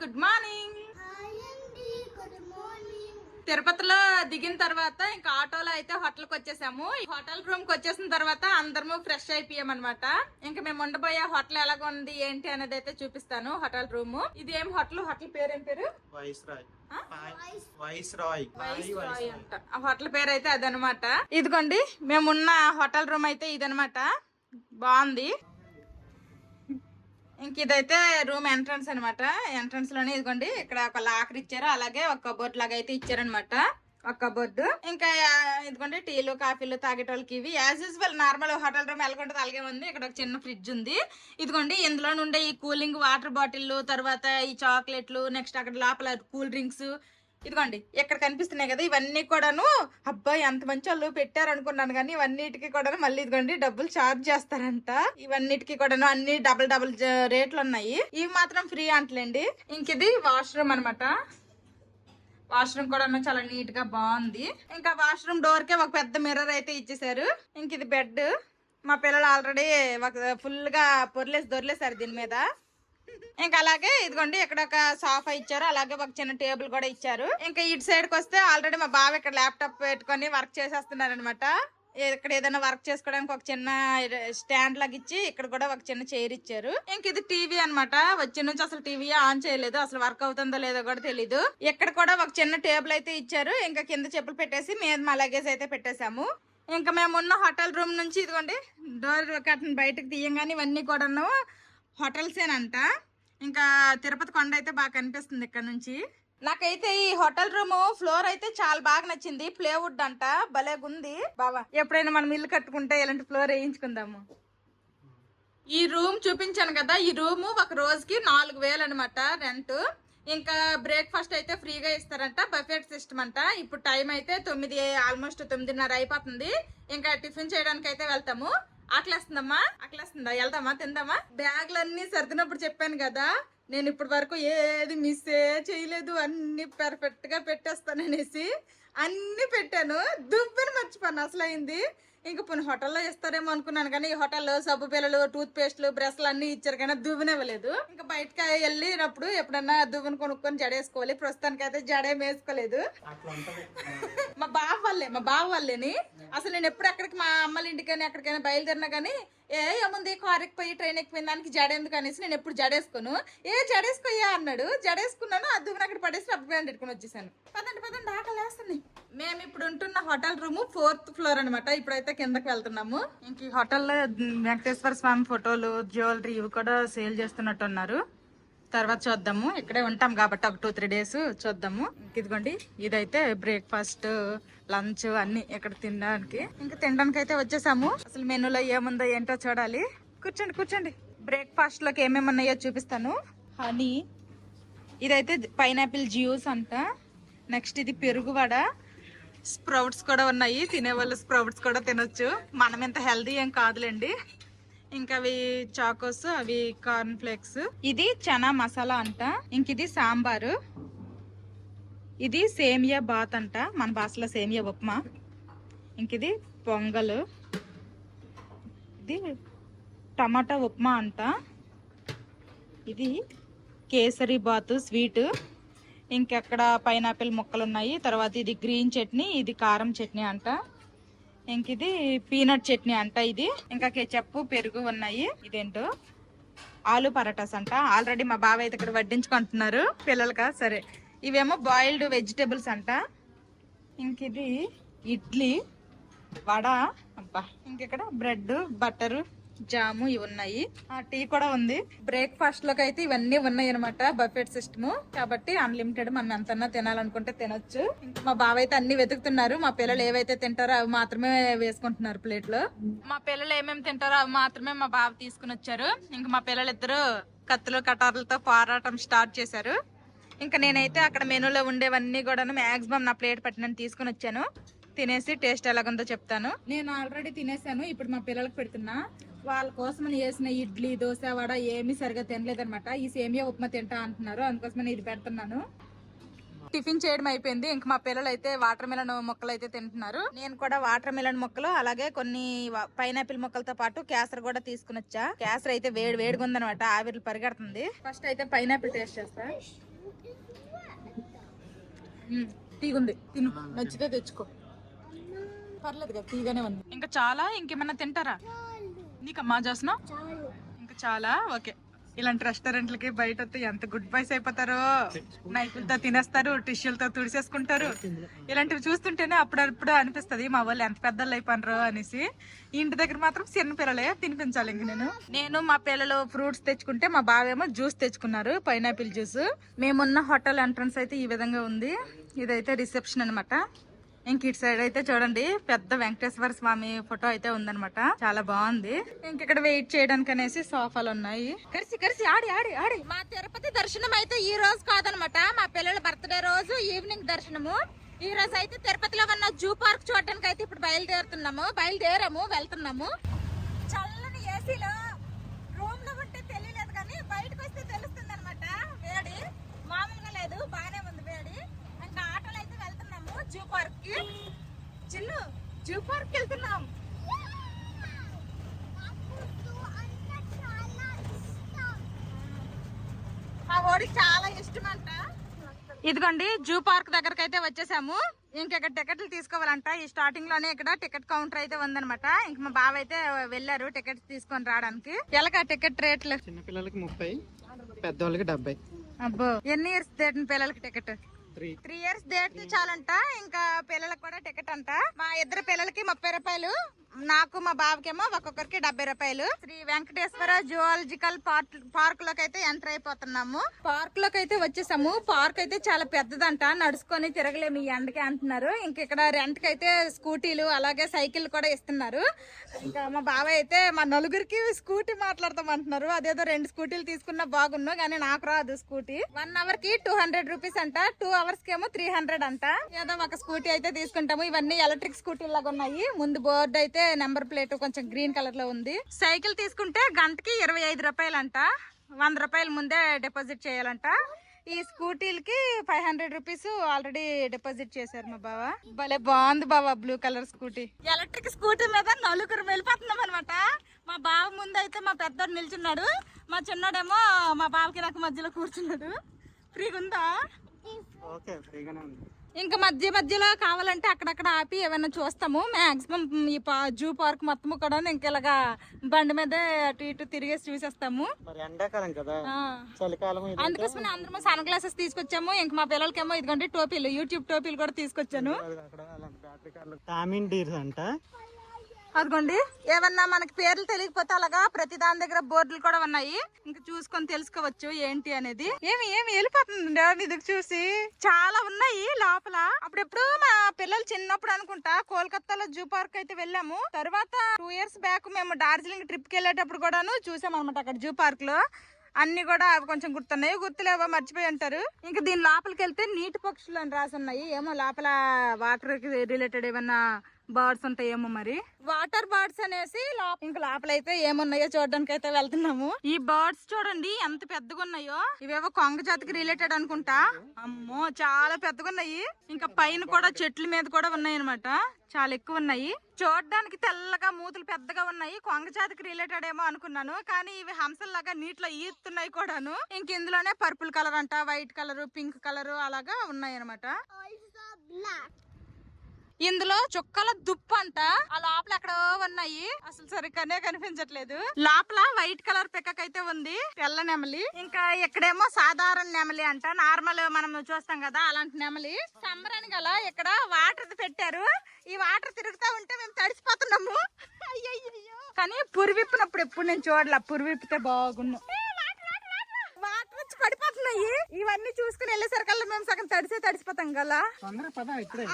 Good morning. తిరుపతిలో దిగిన తర్వాత ఇంకా ఆటోలో అయితే హోటల్ కి వచ్చేసాము. హోటల్ రూమ్ కి వచ్చేసిన తర్వాత అందరము ఫ్రెష్ అయిపోయాం అనమాట. ఇంకా మేము ఉండబోయే హోటల్ ఎలాగ ఉంది ఏంటి అనేది అయితే చూపిస్తాను. హోటల్ రూమ్ ఇది ఏం హోటల్ పేరు ఏం పేరు? వైస్రాయ్ అంట. ఆ హోటల్ పేరు అయితే అదనమాట. ఇదిగోండి మేమున్న హోటల్ రూమ్ అయితే ఇదనమాట. బాగుంది. ఇంక ఇదైతే రూమ్ ఎంట్రన్స్ అనమాట. ఎంట్రన్స్ లోనే ఇదిగోండి ఇక్కడ ఒక లాకర్ ఇచ్చారు, అలాగే ఒక కబోర్డ్ లాగా అయితే ఇచ్చారనమాట. ఒక కబోర్డ్. ఇంకా ఇదిగోండి టీలు కాఫీలు తాగేటోళ్ళకి ఇవి as usual normal hotel room ఎలాగుంటుంది అలాగే ఉంది. ఇక్కడ ఒక చిన్న ఫ్రిడ్జ్ ఉంది. ఇదిగోండి ఇందులో నుండే ఈ కూలింగ్ వాటర్ బాటిల్, తర్వాత ఈ చాక్లెట్లు, నెక్స్ట్ అక్కడ లోపల కూల్ డ్రింక్స్ ఇదిగోండి ఇక్కడ కనిపిస్తున్నాయి కదా, ఇవన్నీ కూడాను అబ్బాయి ఎంత మంచి వాళ్ళు పెట్టారు అనుకున్నాను కానీ ఇవన్నిటికి కూడా మళ్ళీ ఇదిగోండి డబ్బులు చార్జ్ చేస్తారంట. ఇవన్నిటికి కూడాను అన్ని డబుల్ రేట్లు ఉన్నాయి. ఇవి మాత్రం ఫ్రీ అంటలేండి. ఇంక ఇది వాష్రూమ్ అనమాట. వాష్రూమ్ కూడా చాలా నీట్ గా బాగుంది. ఇంకా వాష్రూమ్ డోర్ కే ఒక పెద్ద మిర్రర్ అయితే ఇచ్చేసారు. ఇంక ఇది బెడ్. మా పిల్లలు ఆల్రెడీ ఒక ఫుల్ గా దొర్లేసారు దీని మీద. ఇంకా అలాగే ఇదిగోండి ఇక్కడ ఒక సోఫా ఇచ్చారు, అలాగే ఒక చిన్న టేబుల్ కూడా ఇచ్చారు. ఇంకా ఇటు సైడ్ కి వస్తే ఆల్రెడీ మా బావ ఇక్కడ ల్యాప్టాప్ పెట్టుకొని వర్క్ చేసేస్తున్నారు అనమాట. ఇక్కడ ఏదైనా వర్క్ చేసుకోవడానికి ఒక చిన్న స్టాండ్ లాగా ఇచ్చి ఇక్కడ కూడా ఒక చిన్న చైర్ ఇచ్చారు. ఇంక ఇది టీవీ అనమాట. వచ్చి నుంచి అసలు టీవీ ఆన్ చేయలేదు, అసలు వర్క్ అవుతుందో లేదో కూడా తెలీదు. ఇక్కడ కూడా ఒక చిన్న టేబుల్ అయితే ఇచ్చారు. ఇంకా కింద చెప్పులు పెట్టేసి మీద మా లగేజ్ అయితే పెట్టేశాము. ఇంకా మేము ఉన్న హోటల్ రూమ్ నుంచి ఇదిగోండి డోర్ కట్టను బయటకు తీయంగానే ఇవన్నీ కూడాను హోటల్సేనంట. ఇంకా తిరుపతి కొండ అయితే బాగా కనిపిస్తుంది ఇక్కడ నుంచి. నాకైతే ఈ హోటల్ రూమ్ ఫ్లోర్ అయితే చాలా బాగా నచ్చింది. ప్లేవుడ్ అంట, భలేగుంది. బావా ఎప్పుడైనా మనం ఇల్లు కట్టుకుంటే ఇలాంటి ఫ్లోర్ వేయించుకుందాము. ఈ రూమ్ చూపించాను కదా, ఈ రూమ్ ఒక రోజుకి 4000 అనమాట రెంట్. ఇంకా బ్రేక్ఫాస్ట్ అయితే ఫ్రీగా ఇస్తారంట, బఫెట్ సిస్టమ్ అంట. ఇప్పుడు టైం అయితే 9, ఆల్మోస్ట్ 9:30 అయిపోతుంది. ఇంకా టిఫిన్ చేయడానికి అయితే వెళ్తాము. ఆకలేస్తుందమ్మా? ఆకలేస్తుందా? వెళ్దామా, తిందామా? బ్యాగ్లన్నీ సర్దినప్పుడు చెప్పాను కదా, నేను ఇప్పటి వరకు ఏది మిస్ చేయలేదు, అన్ని పర్ఫెక్ట్ గా పెట్టేస్తాననేసి అన్ని పెట్టాను. దువ్వెని మర్చిపోయాను అసలు అయింది. ఇంకా పోనీ హోటల్లో ఇస్తారేమో అనుకున్నాను కానీ ఈ హోటల్లో సబ్బు పిల్లలు, టూత్ పేస్ట్లు, బ్రష్లు అన్ని ఇచ్చారు కానీ దువ్వెనివ్వలేదు. ఇంకా బయటకి వెళ్ళినప్పుడు ఎప్పుడన్నా దువ్వెని కొనుక్కొని జడేసుకోవాలి. ప్రస్తుతానికి అయితే జడేం వేసుకోలేదు. మా బావ వాళ్ళని అసలు నేను ఎప్పుడు ఎక్కడికి మా అమ్మల ఇంటికైనా ఎక్కడికైనా బయలుదేరినా కానీ ఏముంది కారు ఎక్కిపోయి ట్రైన్ ఎక్కిపోయిన దానికి జడేందుకు అనేసి నేను ఎప్పుడు జడేసుకోను. జడేసుకోయా అన్నాడు, జడేసుకున్నాను. ఆ దువ్వెని అక్కడ పడేసి రబ్బర్ బ్యాండ్ పెట్టుకుని వచ్చేసాను. పదండి ఆకలి వేస్తున్నాయి. మేము ఇప్పుడు ఉంటున్న హోటల్ రూమ్ 4th ఫ్లోర్ అనమాట. ఇప్పుడైతే కిందకి వెళ్తున్నాము. ఇంక ఈ హోటల్లో వెంకటేశ్వర స్వామి ఫోటోలు, జ్యువెలరీ ఇవి కూడా సేల్ చేస్తున్నట్టు ఉన్నారు. తర్వాత చూద్దాము, ఇక్కడే ఉంటాం కాబట్టి ఒక 2-3 డేస్ చూద్దాము. ఇదిగోండి ఇదైతే బ్రేక్ఫాస్ట్, లంచ్ అన్ని ఇక్కడ తినడానికి. ఇంకా తినడానికి అయితే వచ్చేసాము. అసలు మెనూలో ఏముందో ఏంటో చూడాలి. కూర్చోండి. బ్రేక్ఫాస్ట్ లోకి ఏమేమి ఉన్నాయో చూపిస్తాను. హనీ, ఇదైతే పైనాపిల్ జ్యూస్ అంట. నెక్స్ట్ ఇది పెరుగు వడ, స్ప్రౌట్స్ కూడా ఉన్నాయి. తినేవాళ్ళు స్ప్రౌట్స్ కూడా తినొచ్చు. మనం ఇంత హెల్దీ ఏం కాదులేండి. ఇంకా అవి చాకోస్, అవి కార్న్ ఫ్లేక్స్. ఇది చనా మసాలా అంట. ఇంక ఇది సాంబారు, ఇది సేమియా బాత్ అంట, మన భాషలో సేమియా ఉప్మా. ఇంక ఇది పొంగల్, ఇది టమాటా ఉప్మా అంట. ఇది కేసరి బాత్ స్వీట్. ఇంకెక్కడ పైనాపిల్ ముక్కలు ఉన్నాయి. తర్వాత ఇది గ్రీన్ చట్నీ, ఇది కారం చట్నీ అంట. ఇంక ఇది పీనట్ చట్నీ అంట. ఇది ఇంకా కెచప్, పెరుగు ఉన్నాయి. ఇదేంటో ఆలు పరాటాస్ అంట. ఆల్రెడీ మా బావ అయితే ఇక్కడ వడ్డించుకుంటున్నారు పిల్లలకా. సరే, ఇవేమో బాయిల్డ్ వెజిటేబుల్స్ అంట. ఇంక ఇది ఇడ్లీ, వడ. అబ్బా, ఇంకెక్కడ బ్రెడ్, బటర్, జాము ఇవి ఉన్నాయి. టీ కూడా ఉంది. బ్రేక్ఫాస్ట్ లోకి అయితే ఇవన్నీ ఉన్నాయి అనమాట. బఫెట్ సిస్టమ్ కాబట్టి అన్లిమిటెడ్, మనం ఎంతన్నా తినాలనుకుంటే తినొచ్చు. ఇంకా మా బావ అయితే అన్ని వెతుకుతున్నారు. మా పిల్లలు ఏవైతే తింటారో అవి మాత్రమే వేసుకుంటున్నారు ప్లేట్ లో. మా పిల్లలు ఏమేమి తింటారో అవి మాత్రమే మా బావ తీసుకుని వచ్చారు. ఇంకా మా పిల్లలిద్దరు కత్తులు కటార్లతో పోరాటం స్టార్ట్ చేశారు. ఇంకా నేనైతే అక్కడ మెనూలో ఉండేవన్నీ కూడా మాక్సిమం నా ప్లేట్ పట్టినని తీసుకుని వచ్చాను. తినేసి టేస్ట్ ఎలాగుందో చెప్తాను. నేను ఆల్రెడీ తినేసాను, ఇప్పుడు మా పిల్లలకు పెడుతున్నా. వాళ్ళ కోసం వేసిన ఇడ్లీ, దోశ, వడ ఏమీ సరిగా తినలేదనమాట. ఈ సేమియా ఉప్మా తింటా అంటున్నారు, అందుకోసమని ఇది పెడుతున్నాను. టిఫిన్ చేయడం అయిపోయింది. ఇంక మా పిల్లలు అయితే వాటర్ మిలన్ మొక్కలు అయితే తింటున్నారు. నేను కూడా వాటర్ మిలన్ మొక్కలు, అలాగే కొన్ని పైనాపిల్ మొక్కలతో పాటు కేసర్ కూడా తీసుకుని వచ్చా. కేసర్ అయితే వేడిగా ఉందనమాట, ఆవిర్లు పరిగెడుతుంది. ఫస్ట్ అయితే పైనాపిల్ టేస్ట్ చేస్తా. తీగుంది, తిను, నచ్చితే తెచ్చుకో, పర్లేదు కదా, తీగానే ఉంది. ఇంకా చాలా, ఇంకేమన్నా తింటారా? నీకమ్మా జోస్న ఇంకా చాలా. ఓకే, ఇలాంటి రెస్టారెంట్లకి బయట వస్తే ఎంత గుడ్ బైస్ అయిపోతారో. నైఫ్లతో తినేస్తారు, టిష్యూలతో తుడిసేసుకుంటారు. ఇలాంటివి చూస్తుంటేనే అప్పుడప్పుడు అనిపిస్తది మా వాళ్ళు ఎంత పెద్దలు అయిపోయినారో అనేసి. ఇంటి దగ్గర మాత్రం చిన్న పిల్లలే తినిపించాలి. ఇంక నేను మా పిల్లలు ఫ్రూట్స్ తెచ్చుకుంటే మా బావేమో జ్యూస్ తెచ్చుకున్నారు, పైనాపిల్ జ్యూస్. మేమున్న హోటల్ ఎంట్రన్స్ అయితే ఈ విధంగా ఉంది. ఇదైతే రిసెప్షన్ అనమాట. ఇంక ఇటు సైడ్ అయితే చూడండి పెద్ద వెంకటేశ్వర స్వామి ఫోటో అయితే ఉందన్నమాట, చాలా బాగుంది. ఇంక ఇక్కడ వెయిట్ చేయడానికి అనేసి సోఫాలు ఉన్నాయి. కలిసి ఆడి ఆడి ఆడి. మా తిరుపతి దర్శనం అయితే ఈ రోజు కాదనమాట, మా పిల్లల బర్త్డే రోజు ఈవినింగ్ దర్శనము. ఈ రోజు అయితే తిరుపతిలో ఉన్న జూ పార్క్ చూడడానికి అయితే ఇప్పుడు బయలుదేరాము, వెళ్తున్నాము. చల్లని ఏసీలో రూమ్ లో ఉంటే తెలియలేదు కానీ బయటకు వస్తే తెలుస్తుంది అనమాట. వేడి మామూలుగా లేదు, బాగానే ఉంది వేడి. ఇంకా ఆటోలో అయితే వెళ్తున్నాము జూ పార్క్ కి. చిన్ను, జూ పార్క్ వెళ్తున్నాం. మా ఓడికి చాలా ఇష్టం అంట. ఇదిగోండి జూ పార్క్ దగ్గరకు అయితే వచ్చేసాము. ఇంకెక్కడ టికెట్లు తీసుకోవాలంట. ఈ స్టార్టింగ్ లోనే ఇక్కడ టికెట్ కౌంటర్ అయితే ఉందన్నమాట. ఇంక మా బావ అయితే వెళ్ళారు టికెట్స్ తీసుకొని రావడానికి. ఎలాగా టికెట్ రేట్లు? చిన్న పిల్లలకి 30, పెద్దవాళ్ళకి 70. అబ్బో, ఎన్ని ఇయర్స్ దాటిన పిల్లలకి టికెట్? 3 years date చాలంట. ఇంకా పిల్లలకు కూడా టికెట్ అంట. మా ఇద్దరు పిల్లలకి 30 రూపాయలు, నాకు మా బావకేమో ఒక్కొక్కరికి 70 రూపాయలు. శ్రీ వెంకటేశ్వర జువాలజికల్ పార్క్ లోకి అయితే ఎంటర్ అయిపోతున్నాము. పార్క్ లోకి అయితే వచ్చేసాము. పార్క్ అయితే చాలా పెద్దదంట, నడుచుకొని తిరగలేము ఈ ఎండకి అంటున్నారు. ఇంక ఇక్కడ రెంట్ కి అయితే స్కూటీలు అలాగే సైకిల్ కూడా ఇస్తున్నారు. ఇంకా మా బావ అయితే మా నలుగురికి స్కూటీ మాట్లాడతామంటున్నారు. అదేదో 2 స్కూటీలు తీసుకున్నా బాగున్నావు కానీ నాకు రాదు స్కూటీ. 1 అవర్ కి 200 రూపీస్ అంట, 2 అవర్స్ కేమో 300 అంట. ఏదో ఒక స్కూటీ అయితే తీసుకుంటాము. ఇవన్నీ ఎలక్ట్రిక్ స్కూటీ లాగా ఉన్నాయి. ముందు బోర్డు అయితే నెంబర్ ప్లేట్ కొంచెం గ్రీన్ కలర్ లో ఉంది. సైకిల్ తీసుకుంటే గంటకి 25 రూపాయలు అంట. 100 రూపాయలు ముందే డిపాజిట్ చేయాలంట. ఈ స్కూటీలకి 500 రూపీస్ ఆల్రెడీ డిపాజిట్ చేశారు మా బావ. భలే బాగుంది బావ, blue colour scooty. Electric scooty మీద నలుగురు వెళ్ళిపోతున్నాం అనమాట. మా బావ ముందు అయితే మా పెద్దోడు నిల్చున్నాడు, మా చిన్నోడేమో మా బావకి నాకు మధ్యలో కూర్చున్నాడు. ఫ్రీగా ఉందా? ఇంకా మధ్య మధ్యలో కావాలంటే అక్కడక్కడ ఆపి ఏమైనా చూస్తాము. మాక్సిమం ఈ జూ పార్క్ మొత్తం కూడా ఇంకా ఇలాగా బండి మీద అటు ఇటు తిరిగేసి చూసేస్తాము. అందుకోసమే అందరము సన్ గ్లాసెస్ తీసుకొచ్చాము. ఇంకా మా పిల్లలకేమో ఇదిగోండి టోపీలు, యూట్యూబ్ టోపీలు కూడా తీసుకొచ్చాను. అదిగోండి ఏమన్నా మనకి పేర్లు తెలియకపోతే అలాగా ప్రతి దాని దగ్గర బోర్డులు కూడా ఉన్నాయి. ఇంకా చూసుకొని తెలుసుకోవచ్చు ఏంటి అనేది. ఏమి వెళ్ళిపోతుంది ఇది చూసి. చాలా ఉన్నాయి లోపల. అప్పుడెప్పుడు మా పిల్లలు చిన్నప్పుడు అనుకుంటా కోల్కతాలో జూ పార్క్ అయితే వెళ్ళాము. తర్వాత 2 ఇయర్స్ బ్యాక్ మేము డార్జిలింగ్ ట్రిప్ కి వెళ్ళేటప్పుడు కూడాను చూసాం అనమాట. అక్కడ జూ పార్క్ లో అన్ని కూడా కొంచెం గుర్తున్నాయి, గుర్తులేవో మర్చిపోయి ఉంటారు. ఇంకా దీని లోపలికి వెళ్తే నీటి పక్షులు అని రాసి ఉన్నాయి. ఏమో లోపల వాటర్ కి రిలేటెడ్ ఏమన్నా బర్డ్స్ ఉంటాయేమో మరి. వాటర్ బర్డ్స్ అనేసి ఇంకా లోపల అయితే ఏమున్నాయో చూడడానికి అయితే వెళ్తున్నాము. ఈ బర్డ్స్ చూడండి ఎంత పెద్దగా ఉన్నాయో. ఇవేవో కొంగ జాతికి రిలేటెడ్ అనుకుంటా. అమ్మో చాలా పెద్దగా ఉన్నాయి. ఇంకా పైన కూడా చెట్ల మీద కూడా ఉన్నాయి అనమాట, చాలా ఎక్కువ ఉన్నాయి. చూడడానికి తెల్లగా మూతులు పెద్దగా ఉన్నాయి. కొంగ జాతికి రిలేటెడ్ ఏమో అనుకున్నాను, కానీ ఇవి హంసల్లాగా నీటిలో ఈదుతున్నాయి కూడాను. ఇంక ఇందులోనే పర్పుల్ కలర్ అంట, వైట్ కలర్, పింక్ కలర్ అలాగా ఉన్నాయి అనమాట. ఇందులో చుక్కల దుప్పు అంట. ఆ లోపల ఎక్కడో ఉన్నాయి, అసలు సరిగ్గానే కనిపించట్లేదు. లోపల వైట్ కలర్ పిక్కక్ అయితే ఉంది, తెల్ల నెమలి. ఇంకా ఇక్కడేమో సాధారణ నెమలి అంట, నార్మల్ మనం చూస్తాం కదా అలాంటి నెమలి. సమ్మర్ అని గల ఇక్కడ వాటర్ పెట్టారు. ఈ వాటర్ తిరుగుతా ఉంటే మేము తడిసిపోతున్నాము. అయ్యయ్యో, కానీ పురివిప్పినప్పుడు ఎప్పుడు నేను చూడలే. పురివిప్పితే బాగున్నాం. వాటర్ వచ్చి పడిపోతున్నాయి. ఇవన్నీ చూసుకుని వెళ్ళేసరికల్లా మేము సగం తడిసిపోతాం కదా.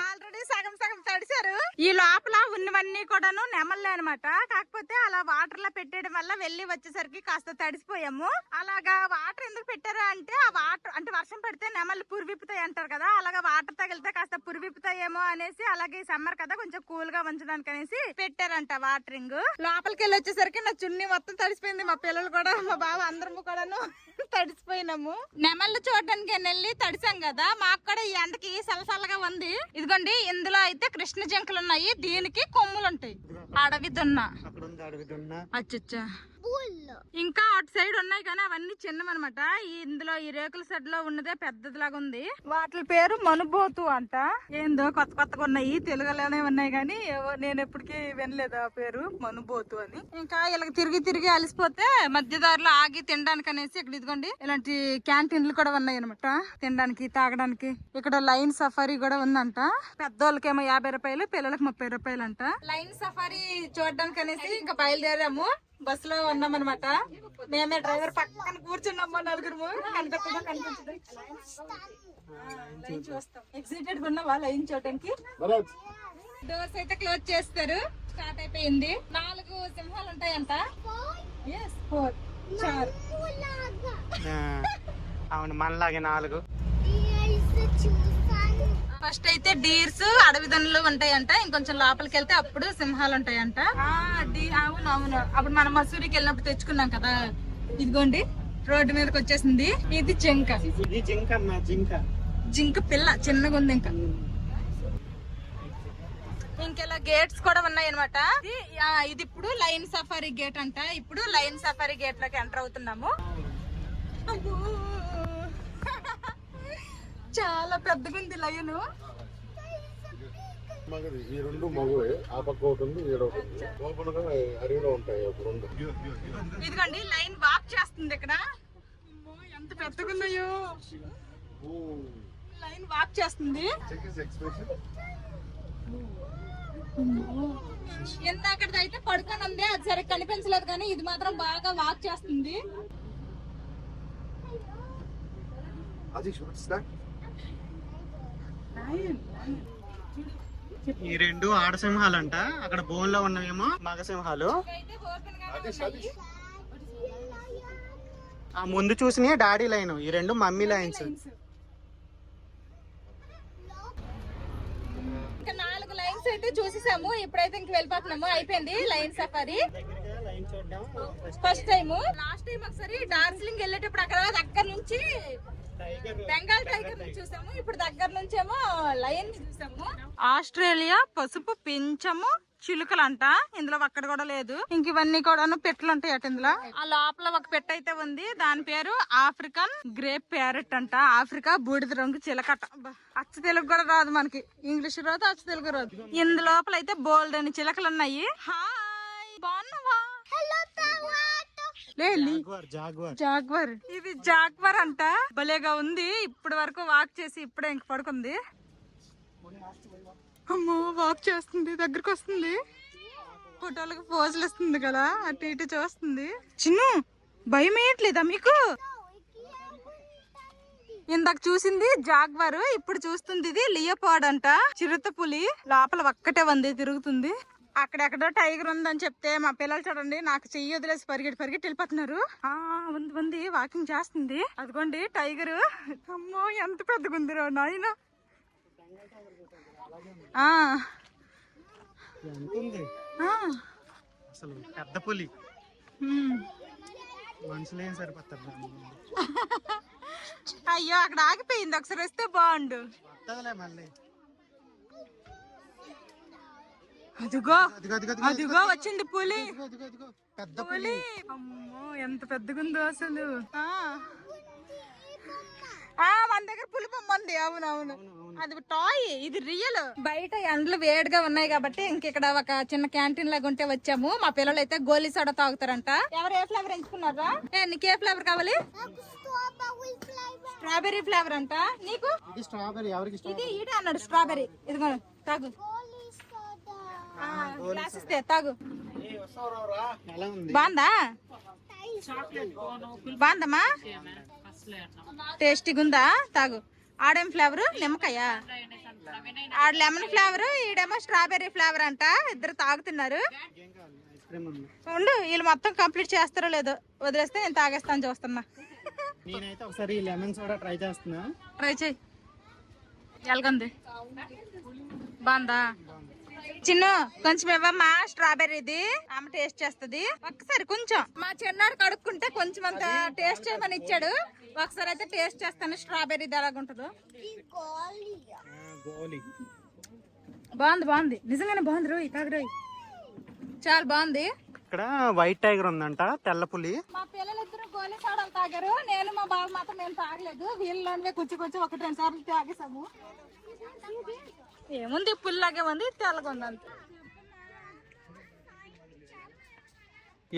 ఆల్రెడీ సగం తడిసారు. ఈ లోపల ఉన్నవన్నీ కూడాను నెమల్లే అనమాట. కాకపోతే అలా వాటర్ లో పెట్టేయడం వల్ల వెళ్ళి వచ్చేసరికి కాస్త తడిసిపోయాము. అలాగా వాటర్ ఎందుకు పెట్టారు అంటే, ఆ వాటర్ అంటే వర్షం పడితే నెమళ్ళు పురివిప్పుతాయి అంటారు కదా, అలాగా వాటర్ తగిలితే కాస్త పురివిప్పుతాయేమో అనేసి, అలాగే సమ్మర్ కదా కొంచెం కూల్ గా ఉంచడానికి అనేసి పెట్టారంట వాటరింగ్. లోపలికి వెళ్ళి వచ్చేసరికి నా చున్నీ మొత్తం తడిసిపోయింది. మా పిల్లలు కూడా, మా బావ అందరము కూడాను తడిసిపోయినాము. నెమళ్ళు చూడడానికి వెళ్ళి తడిసాం కదా, మాకు కూడా ఈ ఎండకి సలసలగా ఉంది. ఇదిగోండి ఇందులో అయితే కృష్ణ జింకలు ఉన్నాయి. దీనికి కొమ్ములు ఉంటాయి. అడవి దున్న. అచ్చచ్చా, ఇంకా అటు సైడ్ ఉన్నాయి కానీ అవన్నీ చిన్నవన్నమాట. ఇందులో ఈ రేకుల షెడ్ లో ఉన్నదే పెద్దదిలాగా ఉంది. వాటి పేరు మనుబోతు అంట. ఏందో కొత్త కొత్తగా ఉన్నాయి, తెలుగులోనే ఉన్నాయి కానీ నేను ఎప్పటికీ వినలేదు ఆ పేరు మనుబోతు అని. ఇంకా ఇలా తిరిగి తిరిగి అలసిపోతే మధ్యదారిలో ఆగి తినడానికి అనేసి ఇక్కడ ఇదిగోండి ఇలాంటి క్యాంటీన్లు కూడా ఉన్నాయి అనమాట. తినడానికి తాగడానికి. ఇక్కడ లైన్ సఫారీ కూడా ఉందంట. పెద్దోళ్ళకేమో 50 రూపాయలు, పిల్లలకి 30 రూపాయలు అంట. లైన్ సఫారీ చూడడానికి అనేసి ఇంకా బయలుదేరాము. బస్ లో ఉన్నామన్నమాట. మేమే డ్రైవర్ పక్కన కూర్చున్నాము. నలుగురు కనిపెట్టడం కనిపించదు. లైన్ చూస్తాం. ఎక్సైటెడ్ ఉన్నావా లైన్ చూడడానికి? డోర్స్ అయితే క్లోజ్ చేస్తారు. స్టార్ట్ అయిపోయింది. 4 సింహాలు ఉంటాయంట. 4 4 అవును, మనలాగే 4. ఫస్ట్ అయితే డీర్స్, అడవి దన్నులు ఉంటాయంట. ఇంకొంచెం లోపలికి వెళ్తే అప్పుడు సింహాలు ఉంటాయంట. అవును అవును, అప్పుడు మనం మసూరికి వెళ్ళినప్పుడు తెచ్చుకున్నాం కదా. ఇదిగోండి రోడ్డు మీదకి వచ్చేసింది. ఇది జింక. జింక పిల్ల చిన్నగా ఉంది. ఇంకెలా గేట్స్ కూడా ఉన్నాయి అనమాట. ఇది ఇప్పుడు లైన్ సఫారీ గేట్ అంట. ఇప్పుడు లైన్ సఫారీ గేట్ లోకి ఎంటర్ అవుతున్నాము. చాలా పెద్దగా ఉంది లయను. ఈ 2 మగవే, ఆ పక్క ఒకటి ఉంది, ఓపెన్గా అడవిలో ఉంటాయి. ఇదిగోండి లైన్ వాక్ చేస్తుంది ఇక్కడ. ఎంత పెద్దగా ఉన్నాయో. లైన్ వాక్ చేస్తుంది. ఇందాకది అయితే పడుకొని ఉంది, అది సరిగ్గా కనిపించలేదు కానీ ఇది మాత్రం బాగా వాక్ చేస్తుంది. ఈ 2 ఆడసింహాలంట. అక్కడ బోన్ లో ఉన్నవేమో మగ సింహాలు. ఆ ముందు చూసిన డాడీ లైన్, ఈ 2 మమ్మీ లైన్స్. ఇంకా 4 లైన్స్ అయితే చూసేసాము. ఇప్పుడైతే ఇంక వెళ్ళిపోతున్నాము. అయిపోయింది line safari. First time. Last time ఒకసారి డార్జిలింగ్ వెళ్ళేటప్పుడు అక్కడ దగ్గర నుంచి బెంగాల్ టైగర్ చూసాము. ఇప్పుడు దగ్గర నుంచేమో లయన్ చూసాము. ఆస్ట్రేలియా పసుపు పింఛము చిలుకలంట. ఇందులో ఒక్కటి కూడా లేదు. ఇంక ఇవన్నీ కూడా పెట్లు ఉంటాయి అట ఇందులో. ఆ లోపల ఒక పెట్ట అయితే ఉంది. దాని పేరు ఆఫ్రికన్ గ్రేప్ ప్యారెట్ అంట. ఆఫ్రికా బూడిద రంగు చిలకట. అచ్చ తెలుగు కూడా రాదు మనకి. ఇంగ్లీష్ రాదు, అచ్చ తెలుగు రాదు. ఇందు లోపల అయితే బోల్డ్ అని చిలకలు ఉన్నాయి. హాయ్, బాగున్నావా? జాగ్వర్. ఇది జాగ్వర్ అంట. భలేగా ఉంది. ఇప్పటి వరకు వాక్ చేసి ఇప్పుడే ఇంక పడుకుంది. అమ్మో, వాక్ చేస్తుంది, దగ్గరకు వస్తుంది. ఫోటోలకు పోజులు ఇస్తుంది కదా, అటు ఇటు చూస్తుంది. చిన్ను, భయం వేయట్లేదా మీకు? ఇందాక చూసింది జాగ్వర్, ఇప్పుడు చూస్తుంది ఇది లియోపార్డ్ అంట. చిరుత పులి. లోపల ఒక్కటే ఉంది, తిరుగుతుంది. అక్కడెక్కడో టైగర్ ఉందని చెప్తే మా పిల్లలు చూడండి నాకు చెయ్యి వదిలేసి పరిగెట్టి వెళ్ళిపోతున్నారు. ఉంది వాకింగ్ చేస్తుంది. అదిగోండి టైగర్. అమ్మో, ఎంత పెద్దగా ఉందిరో నాయన. అసలు పెద్ద పులి. మనుషులు ఏం సరిపోతారు. అయ్యో, అక్కడ ఆగిపోయింది. ఒకసారి వస్తే బాగుండు. మళ్ళీ అదిగో అదిగో వచ్చింది పులి. పెద్ద పులి. అమ్మో, ఎంత పెద్దగా ఉందో అసలు. మన దగ్గర పులి బొమ్మ ఉంది. అవునవును, అది టాయ్, ఇది రియల్. బయట ఎండలు వేడిగా ఉన్నాయి కాబట్టి ఇక్కడ ఒక చిన్న క్యాంటీన్ లాగా ఉంటే వచ్చాము. మా పిల్లలు అయితే గోలీ సోడా తాగుతారంట. ఎవరు ఏ ఫ్లేవర్ ఎంచుకున్నారా? నీకు ఏ ఫ్లేవర్ కావాలి? స్ట్రాబెర్రీ ఫ్లేవర్ అంట. నీకు? ఇది ఈడ అన్నాడు స్ట్రాబెర్రీ. ఇదిగో తాగు. గ్లాస్ ఇస్తే తాగు. బాగుందా? బాగుందమ్మా? టేస్టీగా ఉందా? తాగు. ఆడేం ఫ్లేవర్? నిమ్మకాయ. ఆడ లెమన్ ఫ్లేవర్, ఈడేమో స్ట్రాబెర్రీ ఫ్లేవర్ అంట. ఇద్దరు తాగుతున్నారు. ఉండు, వీళ్ళు మొత్తం కంప్లీట్ చేస్తారో లేదో. వదిలేస్తే నేను తాగేస్తాను చూస్తున్నా. నేనైతే ఒకసారి లెమన్ సోడా ట్రై చేస్తున్నా. ట్రై చేయి. ఎలాగుంది? బాగుందా? చిన్ను, కొంచెం ఇవ్వమ్మా స్ట్రాబెర్రీది. ఆమె టేస్ట్ చేస్తుంది. ఒక్కసారి కొంచెం. మా చిన్నాడు కడుక్కుంటే కొంచెం అంత టేస్ట్ చేయమని ఇచ్చాడు. ఒకసారి అయితే టేస్ట్ చేస్తాను స్ట్రాబెర్రీది ఎలాగుంటుందో. బాగుంది. నిజంగానే బాగుంది. రోయ్ తాగు రోయ్. చాలా బాగుంది. ఇక్కడ వైట్ టైగర్ ఉందంట, తెల్ల పులి. మా పిల్లలిద్దరు గోలీ సోడాలు తాగారు, నేను మా బాబు మాత్రం మేము తాగలేదు. వీళ్ళలోనే కూర్చి ఒకటి 2 సార్లు తాగేసాము. ఏముంది పుల్లాగే ఉంది, తెల్లగా ఉంది అంతే.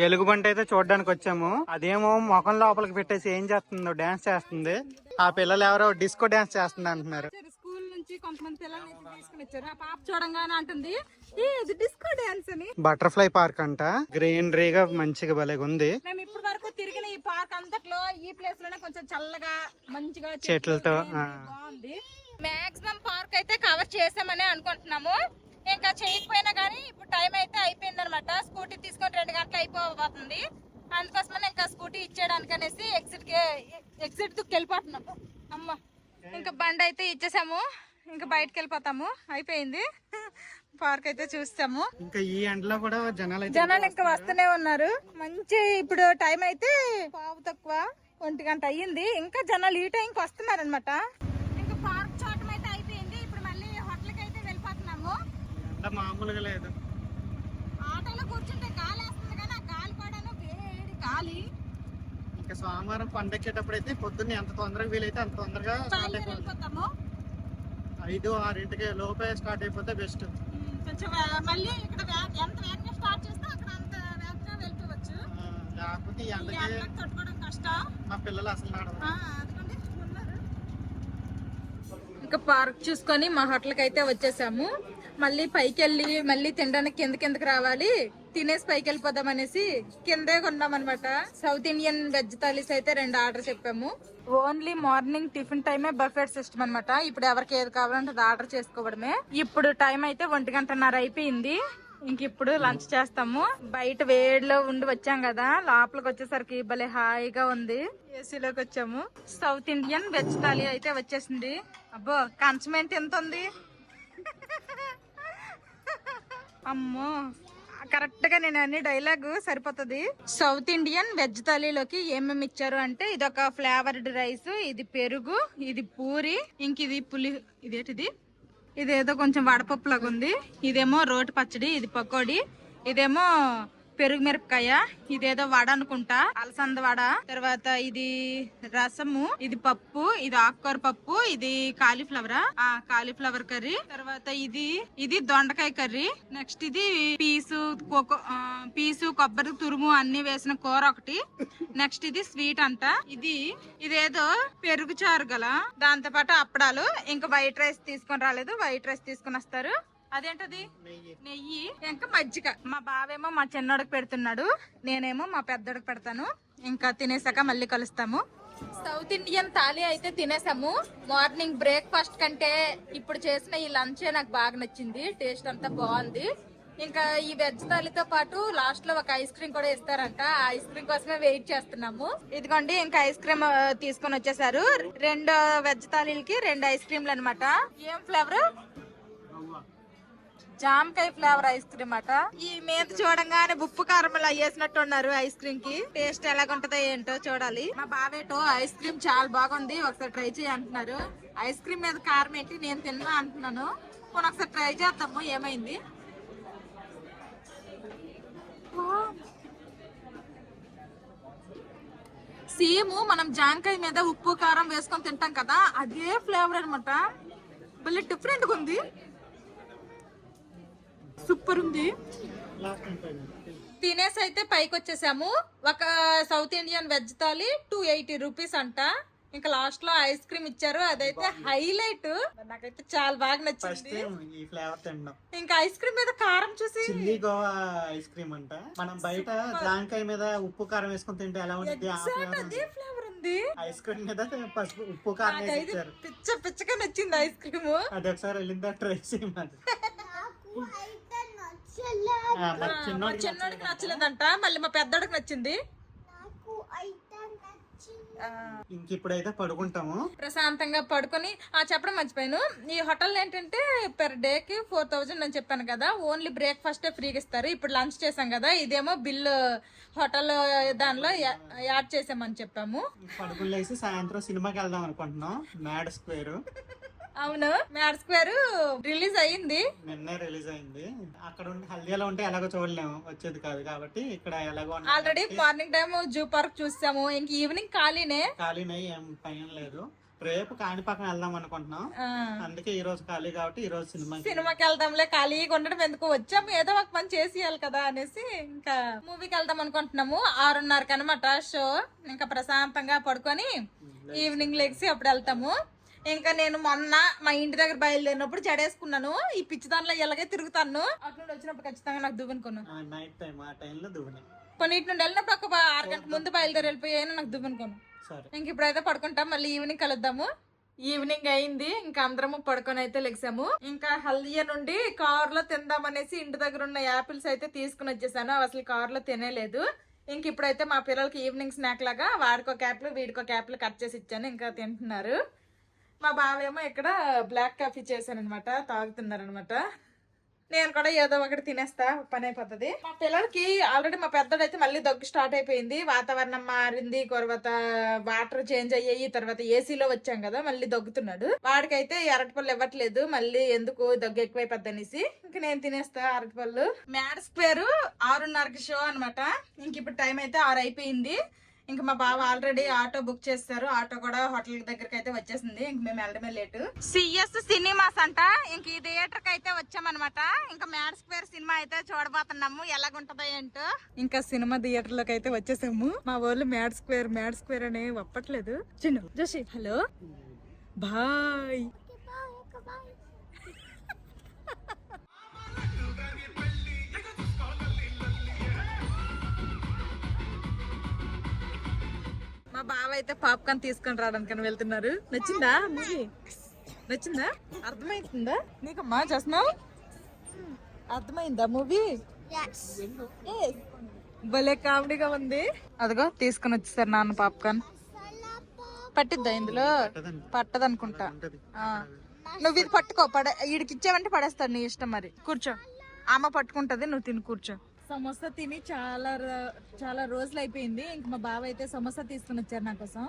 ఎలుగుబంటి అయితే చూడడానికి వచ్చాము. అదేమో ముఖం లోపలికి పెట్టేసి ఏం చేస్తుందో డాన్స్ చేస్తుంది. ఆ పిల్లలు ఎవరో డిస్కో డాన్స్ చేస్తుంది అంటున్నారు. స్కూల్ నుంచి కొంతమంది పిల్లల్ని తీసుకుని వచ్చారు. ఆ పాప చూడంగానే అంటుంది ఇది డిస్కో డాన్స్ అని. బటర్ఫ్లై పార్క్ అంట, గ్రీనరీగా మంచిగా భలేగా ఉంది. మేము ఇప్పటి వరకు తిరిగిన ఈ పార్క్ అంతట్లో ఈ ప్లేస్ లోనే కొంచెం చల్లగా మంచిగా చెట్లతో బాగుంది. మాక్సిమం పార్క్ అయితే కవర్ చేసామని అనుకుంటున్నాము. ఇంకా చేయకపోయినా కానీ ఇప్పుడు టైం అయితే అయిపోయింది అనమాట. స్కూటీ తీసుకొని 2 గంటలు అయిపోతుంది. అందుకోసమని ఇంకా స్కూటీ ఇచ్చేయడానికి అనేసి ఎగ్జిట్ వెళ్ళిపోతున్నాము. అమ్మ ఇంకా బండి అయితే ఇచ్చేసాము, ఇంకా బయటకు వెళ్ళిపోతాము. అయిపోయింది పార్క్ అయితే చూస్తాము. ఇంకా ఈ ఎండలో కూడా జనాలు ఇంకా వస్తూనే ఉన్నారు. మంచి ఇప్పుడు టైం అయితే 1:15 గంట అయ్యింది. ఇంకా జనాలు ఈ టైంకి వస్తున్నారు అనమాట. ఇంకా పార్క్ చూడటం అయితే అయిపోయింది. ఇప్పుడు మళ్ళీ హోటల్కి అయితే వెళ్ళిపోతున్నాము. మామూలుగా లేదు. ఆటోలో కూర్చుంటే గాలి వేస్తుంది కానీ ఆ గాలి కూడాను వేడి గాలి. ఇంకా సోమవారం పండెక్కేటప్పుడు అయితే పొద్దున్న ఎంత తొందరగా వీలైతే అంత తొందరగా స్టార్ట్ వెళ్ళిపోతాము. 5-6 లోపే స్టార్ట్ అయిపోతే బెస్ట్. కొంచెం మళ్ళీ ఇక్కడ ఎంత వేగంగా స్టార్ట్ చేస్తే అక్కడ అంత వేగంగా వెళ్ళిపోవచ్చు. లేకపోతే ఈ ఎండకి తట్టుకోవడం కష్టం. మా పిల్లలు అసలు ఇంకా పార్క్ చూసుకొని మా హోటల్కి అయితే వచ్చేసాము. మళ్ళీ పైకి వెళ్ళి మళ్ళీ తినడానికి కిందకి రావాలి, తినేసి పైకి వెళ్ళిపోదాం అనేసి కిందే కొన్నాం అనమాట. సౌత్ ఇండియన్ వెజ్ థాలీస్ అయితే 2 ఆర్డర్ చెప్పాము. ఓన్లీ మార్నింగ్ టిఫిన్ టైమే బఫెట్ సిస్టమ్ అనమాట. ఇప్పుడు ఎవరికి ఏది కావాలంటే అది ఆర్డర్ చేసుకోవడమే. ఇప్పుడు టైం అయితే 1:30 అయిపోయింది. ఇంక ఇప్పుడు లంచ్ చేస్తాము. బయట వేడిలో ఉండి వచ్చాం కదా, లోపలికి వచ్చేసరికి భలే హాయిగా ఉంది. ఏసీలోకి వచ్చాము. సౌత్ ఇండియన్ వెజ్ థాలీ అయితే వచ్చేసింది. అబ్బో కన్సమెంట్ ఎంత ఉంది. అమ్మో కరెక్ట్ గా నేను అన్ని డైలాగ్ సరిపోతుంది. సౌత్ ఇండియన్ వెజ్ థాలీలోకి ఏమేమి ఇచ్చారు అంటే ఇదొక ఫ్లేవర్డ్ రైస్, ఇది పెరుగు, ఇది పూరి, ఇంక ఇది పులి, ఇదేంటిది ఇదేదో కొంచెం వడపప్పు లాగా ఉంది, ఇదేమో రోటి పచ్చడి, ఇది పకోడీ, ఇదేమో పెరుగు మిరపకాయ, ఇదేదో వడ అనుకుంటా అలసంద వడ, తర్వాత ఇది రసము, ఇది పప్పు, ఇది ఆకుకూర పప్పు, ఇది కాలీఫ్లవర్ కర్రీ, తర్వాత ఇది దొండకాయ కర్రీ, నెక్స్ట్ ఇది పీసు కొబ్బరి తురుము అన్ని వేసిన కూర ఒకటి, నెక్స్ట్ ఇది స్వీట్ అంట, ఇదేదో పెరుగు చారు గల, దాంతో పాటు అప్పడాలు, ఇంకా వైట్ రైస్ తీసుకొని రాలేదు, వైట్ రైస్ తీసుకొని వస్తారు. అదేంటది నెయ్యి, ఇంకా మజ్జిగ. మా బావేమో మా చిన్నోడికి పెడుతున్నాడు, నేనేమో మా పెద్దోడికి పెడతాను. ఇంకా తినేసాక మళ్ళీ కలుస్తాము. సౌత్ ఇండియన్ థాలీ అయితే తినేసాము. మార్నింగ్ బ్రేక్ఫాస్ట్ కంటే ఇప్పుడు చేసిన ఈ లంచే నాకు బాగా నచ్చింది. టేస్ట్ అంతా బాగుంది. ఇంకా ఈ వెజ్ థాలీతో పాటు లాస్ట్ లో ఒక ఐస్ క్రీమ్ కూడా ఇస్తారంట. ఆ ఐస్ క్రీమ్ కోసమే వెయిట్ చేస్తున్నాము. ఇదిగోండి ఇంకా ఐస్ క్రీమ్ తీసుకొని వచ్చేసారు. 2 వెజ్ థాలీలకి 2 ఐస్ క్రీమ్లు అనమాట. ఏం ఫ్లేవర్? జామకాయ ఫ్లేవర్ ఐస్ క్రీమ్ అట. ఈ మీద చూడంగానే ఉప్పు కారం వేసినట్టు ఉన్నారు ఐస్ క్రీమ్ కి. టేస్ట్ ఎలాగుంటదో ఏంటో చూడాలి. మా బావేటో ఐస్ క్రీమ్ చాలా బాగుంది, ఒకసారి ట్రై చేయి అంటున్నారు. ఐస్ క్రీమ్ మీద కారం ఏంటి, నేను తిన్నా అంటున్నాను. పోనీ ఒకసారి ట్రై చేద్దాము ఏమైంది. సేమ్ మనం జామకాయ మీద ఉప్పు కారం వేసుకొని తింటాం కదా, అదే ఫ్లేవర్ అనమాట. భలే డిఫరెంట్ గా ఉంది, సూపర్ ఉంది. తినేసి అయితే పైకి వచ్చేసాము. ఒక south Indian veg thali 280 rupees అంట. ఇంకా లాస్ట్ లో ఐస్ క్రీమ్ ఇచ్చారు, అదైతే హైలైట్. నాకైతే చాలా బాగా నచ్చింది. ఇంకా ఐస్ క్రీమ్ మీద కారం చూసి చిల్లీ గోవా ఐస్ క్రీమ్ అంట. మనం బయట జాంకాయ మీద ఉప్పు కారం వేసుకొని తింటే ఎలా ఉంటుంది, అదే ఫ్లేవర్ ఉంది. ఐస్ క్రీమ్ మీద పసుపు ఉప్పు కారం వేసారు. పిచ్చగా నచ్చింది ఐస్ క్రీమ్. అది ఒకసారి వెళ్ళిందా ట్రై చేయమని. చిన్నోడికి నచ్చలేదంట, మళ్ళీ మా పెద్దోడికి నచ్చింది. ఇంక ఇప్పుడైతే పడుకుంటాము, ప్రశాంతంగా పడుకొని. చెప్పడం మర్చిపోయాను, ఈ హోటల్ ఏంటంటే పెర్ డే కి 4000 అని చెప్పాను కదా. ఓన్లీ బ్రేక్ఫాస్ట్ ఫ్రీగా ఇస్తారు. ఇప్పుడు లంచ్ చేసాం కదా, ఇదేమో బిల్లు హోటల్ దానిలో యాడ్ చేసామని చెప్పాము. పడుకుని లేసి సాయంత్రం సినిమాకి వెళ్దాం అనుకుంటున్నాం, మ్యాడ్ స్క్వేర్. అవును, మ్యాడ్ స్క్వేర్ రిలీజ్ అయ్యింది. నిన్నే రిలీజ్ అయింది. అక్కడ ఉండి హల్దీలో ఉంటే ఎలాగో చూడలేము, వచ్చేది కాదు కాబట్టి ఇక్కడ ఎలాగో already morning time zoo park చూసాము, ఇంక ఈవినింగ్ ఖాళీనే. ఖాళీనే, ఏం పైన లేదు. రేపు కాణిపాకం వెళ్దాం అనుకుంటున్నాం, అందుకే ఈ రోజు ఖాళీ కాబట్టి ఈ రోజు సినిమాకి వెళ్దాంలే, ఖాళీగా ఉండడం ఎందుకు, వచ్చాము ఏదో ఒక పని చేసేయాలి కదా అనేసి ఇంకా మూవీకి వెళ్దాం అనుకుంటున్నాము. 6:30కి అనమాట షో. ఇంకా ప్రశాంతంగా పడుకొని ఈవినింగ్ లెగ్సి అప్పుడు వెళ్తాము. ఇంకా నేను మొన్న మా ఇంటి దగ్గర బయలుదేరినప్పుడు జడేసుకున్నాను. ఈ పిచ్చి దానిలో ఎలాగే తిరుగుతాను, అటు నుండి వచ్చినప్పుడు ఖచ్చితంగా నాకు దువ్వనుకోను. నైట్ టైం ఆ టైంలో దువ్వని కొన్నిటి నుండి వెళ్ళినప్పుడు ఒక 6 గంటల ముందు బయలుదేరి వెళ్ళిపోయాను, నాకు దువ్వనుకోను. ఇంక ఇప్పుడైతే పడుకుంటాం, మళ్ళీ ఈవినింగ్ కలుద్దాము. ఈవినింగ్ అయింది, ఇంకా అందరము పడుకొని అయితే లెగ్సాము. ఇంకా హల్దియా నుండి కార్ లో తిందాం అనేసి ఇంటి దగ్గర ఉన్న యాపిల్స్ అయితే తీసుకుని వచ్చేసాను. అసలు కార్ లో తినేలేదు. ఇంక ఇప్పుడైతే మా పిల్లలకి ఈవినింగ్ స్నాక్ లాగా వాడికో క్యాప్లు వీడికో క్యాప్లు కట్ చేసి ఇచ్చాను, ఇంకా తింటున్నారు. మా బావేమో ఇక్కడ బ్లాక్ కాఫీ చేశాను అనమాట, తాగుతున్నారు అనమాట. నేను కూడా ఏదో ఒకటి తినేస్తా, పని అయిపోతుంది. మా పిల్లలకి ఆల్రెడీ మా పెద్దడైతే మళ్ళీ దగ్గు స్టార్ట్ అయిపోయింది. వాతావరణం మారింది, తర్వాత వాటర్ చేంజ్ అయ్యాయి, తర్వాత ఏసీలో వచ్చాం కదా, మళ్ళీ దగ్గుతున్నాడు. వాడికైతే అరటిపళ్ళు ఇవ్వట్లేదు, మళ్ళీ ఎందుకు దగ్గు ఎక్కువైపోద్ది అనేసి ఇంక నేను తినేస్తా అరటిపళ్ళు. మ్యాడ్ స్క్వేర్ 6:30కి షో అనమాట. ఇంక ఇప్పుడు టైం అయితే 6 అయిపోయింది. ఇంకా మా బావ ఆల్రెడీ ఆటో బుక్ చేస్తారు, ఆటో కూడా హోటల్ దగ్గరికి అయితే వచ్చేసింది. ఇంక మేము వెళ్ళడమే లేటు. సిఎస్ సినిమాస్ అంట, ఇంక ఈ థియేటర్ కి అయితే వచ్చామన్నమాట. ఇంకా మ్యాడ్ స్క్వేర్ సినిమా అయితే చూడబోతున్నాము, ఎలాగుంటదో ఏంటో. ఇంకా సినిమా థియేటర్ లోకి అయితే వచ్చేసాము. మా వాళ్ళు మ్యాడ్ స్క్వేర్ అని ఒప్పట్లేదు. చిన్న జోషి హలో బాయ్. మా బావ అయితే పాప్కార్న్ తీసుకొని రావడానికి వెళ్తున్నారు. నచ్చిందా మూవీ? నచ్చిందా? అర్థమైతుందా నీకమ్మా? చేస్తున్నావు? అర్థమైందా మూవీ? భలే కామెడీగా ఉంది. అదిగో తీసుకొని వచ్చేసారు నాన్న పాప్కార్న్. పట్టిద్దా ఇందులో? పట్టదనుకుంటా. నువ్వు ఇది పట్టుకో, వీడికి ఇచ్చావంటే పడేస్తాడు, నీ ఇష్టం. మరి కూర్చో, అమ్మ పట్టుకుంటది, నువ్వు తిని కూర్చో. సమోసా తిని చాలా రోజులు అయిపోయింది. ఇంక మా బావ అయితే సమోసా తీసుకుని వచ్చారు నా కోసం.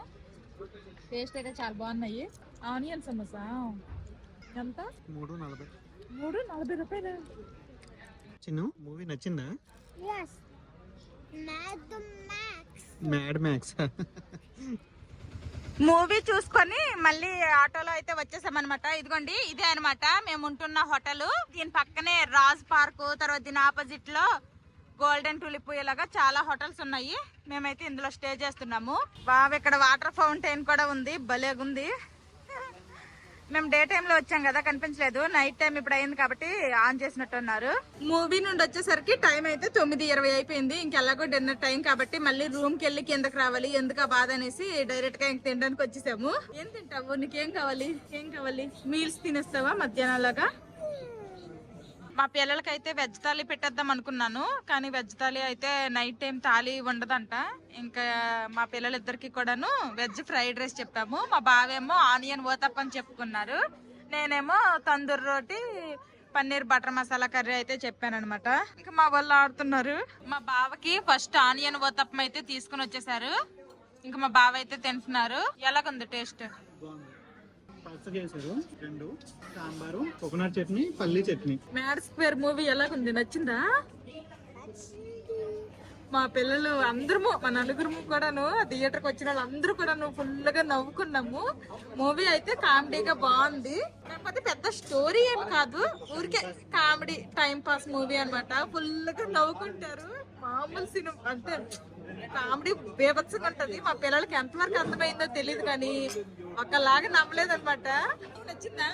టేస్ట్ అయితే చాలా బాగున్నాయి. ఆనియన్ సమోసా ఎంత? 3.40 రూపాయలు. చిన్న మూవీ నచ్చిందా? మ్యాడ్ మ్యాక్స్ మూవీ చూసుకొని మళ్ళీ ఆటోలో అయితే వచ్చేసామన్నమాట. ఇదిగోండి, ఇదే అనమాట మేము ఉంటున్న హోటల్. దీని పక్కనే రాజ్ పార్క్, తర్వాత దీని ఆపోజిట్ లో గోల్డెన్ టూలిప్ ఇలాగా చాలా హోటల్స్ ఉన్నాయి. మేమైతే ఇందులో స్టే చేస్తున్నాము. బాగా ఇక్కడ వాటర్ ఫౌంటైన్ కూడా ఉంది, భలేగుంది. మేము డే టైమ్ లో వచ్చాం కదా, కనిపించలేదు. నైట్ టైం ఇప్పుడు అయింది కాబట్టి ఆన్ చేసినట్టున్నారు. మూవీ నుండి వచ్చేసరికి టైం అయితే 9:20 అయిపోయింది. ఇంకెలాగో డిన్నర్ టైం కాబట్టి మళ్ళీ రూమ్ కి వెళ్ళి కిందకి రావాలి, ఎందుకు బాధ అనేసి డైరెక్ట్ గా ఇంక తినడానికి వచ్చేసాము. ఏం తింటావు? నీకేం కావాలి? ఏం కావాలి? మీల్స్ తినేస్తావా మధ్యాహ్నం లాగా? మా పిల్లలకైతే వెజ్ థాలీ పెట్టేద్దాం అనుకున్నాను, కానీ వెజ్ థాలీ అయితే నైట్ టైం థాలీ ఉండదంట. ఇంకా మా పిల్లలిద్దరికి కూడాను వెజ్ ఫ్రైడ్ రైస్ చెప్పాము. మా బావేమో ఆనియన్ ఓతప్ప అని చెప్పుకున్నారు. నేనేమో తందూరి రోటి పన్నీర్ బటర్ మసాలా కర్రీ అయితే చెప్పాను అనమాట. ఇంకా మా వాళ్ళు ఆడుతున్నారు. మా బావకి ఫస్ట్ ఆనియన్ ఓతప్పం అయితే తీసుకుని వచ్చేసారు. ఇంకా మా బావ అయితే తింటున్నారు. ఎలాగుంది టేస్ట్? సాంబారు, కోకోనట్ చట్నీ, పల్లీ చట్నీ. మ్యాడ్ స్క్వేర్ మూవీ ఎలాగుంది? నచ్చిందా? మా పిల్లలు అందరము, మా నలుగురు కూడాను, థియేటర్కి వచ్చిన వాళ్ళు అందరూ కూడాను ఫుల్ గా నవ్వుకున్నాము. మూవీ అయితే కామెడీగా బాగుంది, కాకపోతే పెద్ద స్టోరీ ఏమి కాదు, ఊరికే కామెడీ టైం పాస్ మూవీ అనమాట. ఫుల్ గా నవ్వుకుంటారు. మామూలు సినిమా అంటే కామెడీ బేభత్సంగా ఉంటది. మా పిల్లలకి ఎంతవరకు అర్థమైందో తెలియదు, కానీ ఒకలాగా నమ్మలేదు అనమాట. నచ్చిందా?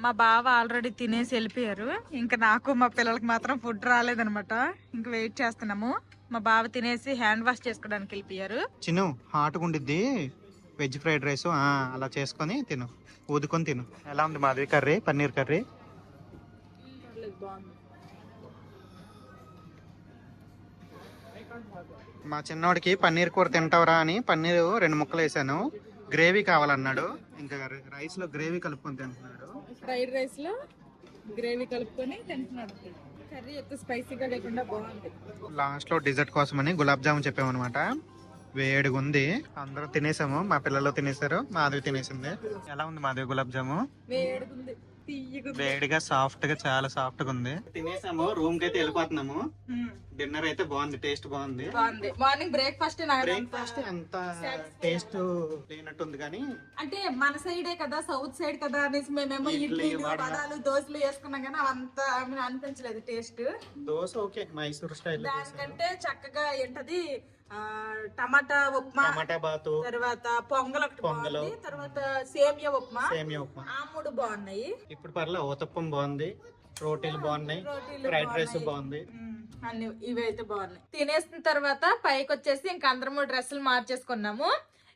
మా బావ ఆల్రెడీ తినేసి వెళ్ళిపోయారు. ఇంకా నాకు మా పిల్లలకి మాత్రం ఫుడ్ రాలేదనమాట. ఇంకా వెయిట్ చేస్తున్నాము. మా బావ తినేసి హ్యాండ్ వాష్ చేసుకోవడానికి వెళ్ళిపోయారు. చిన్న హాట్ ఉండిద్ది వెజ్ ఫ్రైడ్ రైస్, అలా చేసుకొని తిను, ఊదుకొని తిను. ఎలా ఉంది మాధవి కర్రీ? పన్నీర్ కర్రీ మా చిన్నోడికి పన్నీర్ కూర తింటావరా అని పన్నీర్ 2 ముక్కలు వేసాను. గ్రేవీ కావాలన్నాడు. ఇంకా రైస్ లో గ్రేవీ కలుపుకొని తింటున్నాడు. ఫ్రైడ్ రైస్ లో గ్రేవీ కలుపుకొని తింటున్నాడు. కర్రీ ఎక్కువ స్పైసీగా లేకుండా బాగుంది. లాస్ట్ లో డిజర్ట్ కోసం అని గులాబ్ జామున్ చెప్పామన్నమాట. వేడిగా ఉంది. అందరూ తినేసాము, మా పిల్లలు తినేసారు, మాధవి తినేసింది. ఎలా ఉంది మాధవి గులాబ్ జాము? వేడిగా సాఫ్ట్ గా, చాలా సాఫ్ట్ గా ఉంది. తినేసాము, రూమ్ కి అయితే వెళ్ళిపోతున్నాము. డిన్నర్ అయితే బాగుంది, టేస్ట్ బాగుంది. మార్నింగ్ బ్రేక్ఫాస్ట్ బ్రేక్ఫాస్ట్ అంత టేస్ట్ లేనట్టుంది కానీ అంటే మన సైడే కదా, సౌత్ సైడ్ కదా అనేసి మేమేమో ఇడ్లీ వడాలు దోశలు వేసుకున్నాం కానీ అవంతా అనిపించలేదు taste. Dosa okay, Mysore style. దానికంటే చక్కగా ఏంటది టమాటా ఉప్మా, టమాటా బాతు, తర్వాత పొంగల్ ఒకటి బాగుంది, తర్వాత సేమియా ఉప్మా, ఆ మూడు బాగున్నాయి. ఇప్పుడు పర్లే, ఊతప్పం బాగుంది, రోటీలు బాగున్నాయి, ఫ్రైడ్ రైస్ బాగుంది. అన్ని ఇవి అయితే బాగున్నాయి. తినేసిన తర్వాత పైకి వచ్చేసి ఇంక అందరము డ్రెస్సులు మార్చేసుకున్నాము.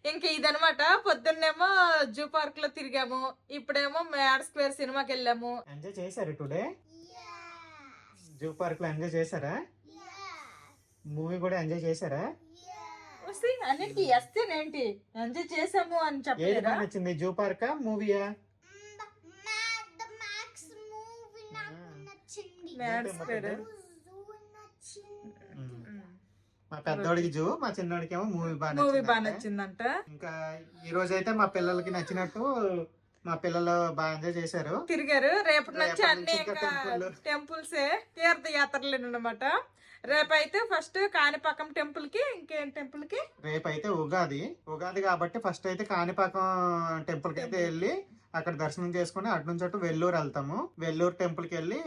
ఇంక ఇదనమాట, పొద్దున్నేమో జూ పార్క్ లో తిరిగాము, ఇప్పుడేమో మ్యాడ్ స్క్వేర్ సినిమాకి వెళ్ళాము. ఎంజాయ్ చేశారు టుడే? జూ పార్క్ లో ఎంజాయ్ చేశారా? మూవీ కూడా ఎంజాయ్ చేశారా? అన్నిటికీ ఏంటి ఎంజాయ్ చేసాము అని చెప్పలేదా? నచ్చింది జూ పార్క్ మూవీయా? మా పెద్దోడికి జూ, మా చిన్నోడికి ఏమో మూవీ బాగా నచ్చిందంట. ఇంకా ఈ రోజు అయితే మా పిల్లలకి నచ్చినట్టు మా పిల్లలు బాగా ఎంజాయ్ చేశారు, తిరిగారు. రేపటి నుంచి అన్ని టెంపుల్సే, తీర్థయాత్రలు అన్నమాట. రేపైతే ఫస్ట్ కాణిపాకం టెంపుల్ కి, ఇంకేం టెంపుల్ కి రేపైతే ఉగాది కాబట్టి ఫస్ట్ అయితే కాణిపాకం టెంపుల్ కి అయితే వెళ్ళి అక్కడ దర్శనం చేసుకుని అటు నుంచి అటు వెల్లూరు వెళ్తాము. వెల్లూరు టెంపుల్ కి వెళ్ళి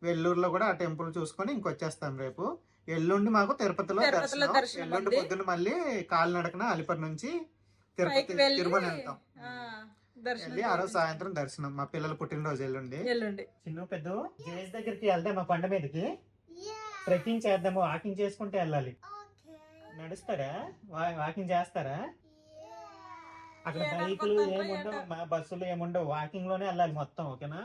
వెల్లూరులో కూడా ఆ టెంపుల్ చూసుకొని ఇంకొచ్చేస్తాం. రేపు ఎల్లుండి మాకు తిరుపతిలో దర్శనం. ఎల్లుండి పొద్దున్న మళ్ళీ కాలినడకన అలిపర్ నుంచి తిరుమల వెళ్తాం. వెళ్ళి ఆ రోజు సాయంత్రం దర్శనం. మా పిల్లలు పుట్టినరోజు ఎల్లుండి. చిన్న పెద్ద జేజ్ దగ్గరికి వెళ్తే మా కొండ మీదకి ట్రెక్కింగ్ చేద్దాము, వాకింగ్ చేసుకుంటే వెళ్ళాలి. నడుస్తారా? వాకింగ్ చేస్తారా? అక్కడ బైకులు ఏముండవు, మా బస్సులు ఏముండవు, వాకింగ్ లోనే వెళ్ళాలి మొత్తం. ఓకేనా?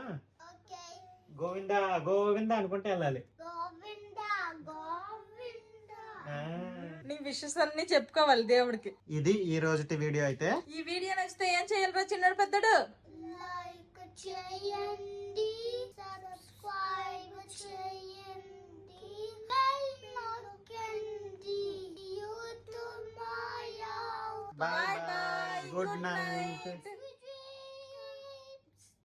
గోవిందా గోవిందా అనుకుంటే వెళ్ళాలి. నీ విషెస్ అన్ని చెప్పుకోవాలి దేవుడికి. ఇది ఈ రోజు వీడియో అయితే. ఈ వీడియో నచ్చితే ఏం చేయాలరా చిన్నాడు పెద్దడు? లైక్ చేయండి, సబ్స్క్రైబ్ చేయండి, బెల్ నొక్కండి. యూట్యూబ్ మాయా. Bye bye, good night.